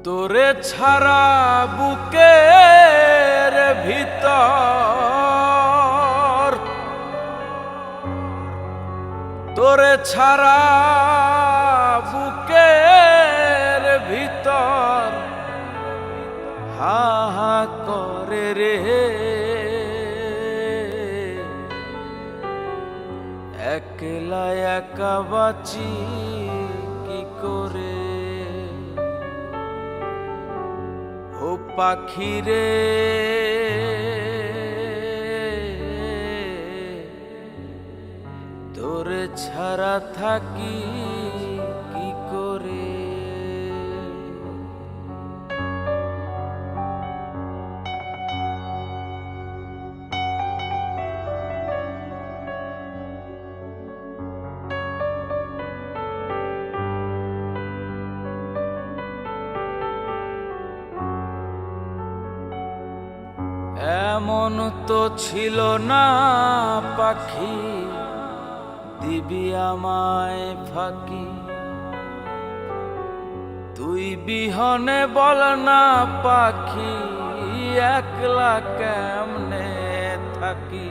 তোরে ছাড়া বুকের ভিতর, তোরে ছাড়া বুকের ভিতর হা হা করে রে। একলা একা বাঁচি কি করে, ও পাখি রে তোরে ছাড়া থাকি কি করে। এমন তো ছিল না পাখি দিবি আমায় ফাঁকি, তুই বিহনে বল না পাখি একলা কেমনে থাকি।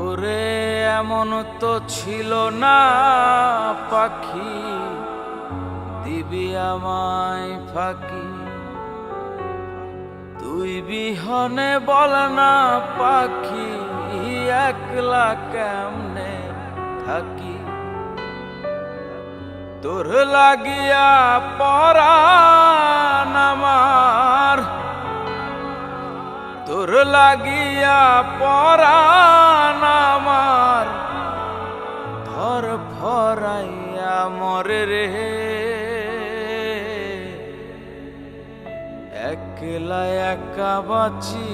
ওরে এমন তো ছিল না পাখি দিবি আমায় ফাঁকি, তুই বিহনে বল না পাখি একলা কেমনে থাকি। তোর লাগিয়া পরাণ আমার, তোর লাগিয়া পরাণ আমার ধর ফরাইয়া মরে রে। একলা একা বাঁচি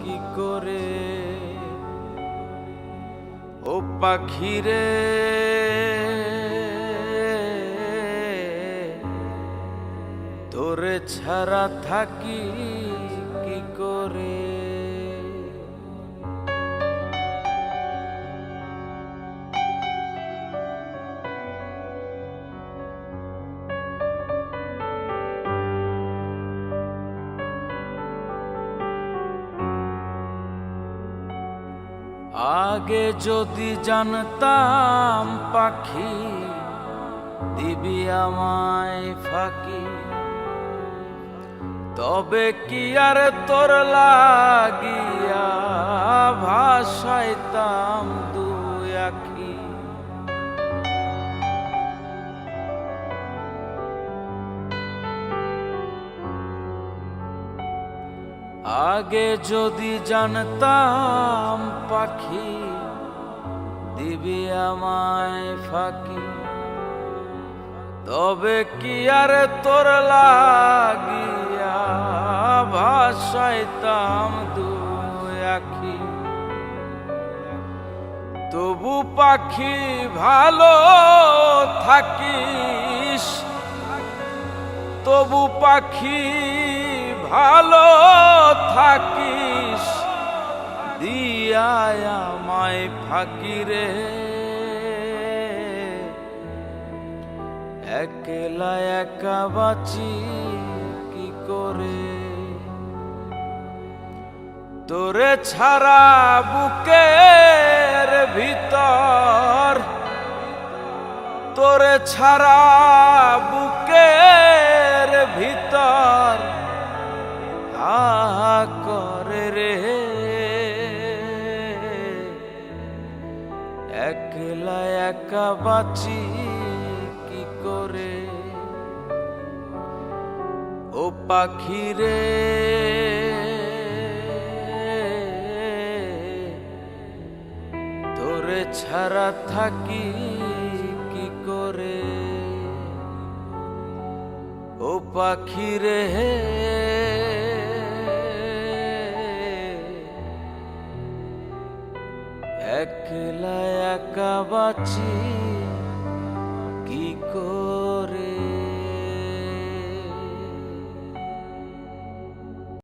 কি করে, ও পাখি রে তোরে ছাড়া থাকি কি করে। আগে যদি জানতাম পাখি দিবি আমায় ফাঁকি, তবে কি আর তোর লাগিয়া ভাসাইতাম দুই আখি। আগে যদি জানতাম পাখি দিবি আমায় ফাঁকি, তবে কি আর তোর লাগিয়া ভাসাইতাম দুই আখি। তবু পাখি ভালো থাকিস, তবু পাখি ভালো থাকিস দিয়া আমায় ফাঁকি রে। একলা একা বাঁচি কি করে, তোরে ছাড়া বুকের ভিতর, তোরে ছাড়া বুকের ভিতর হা হা করে রে। একলা একা বাঁচি কি করে, ও পাখি রে তোরে ছাড়া থাকি কি করে, ও পাখি রে একলা একা বাঁচি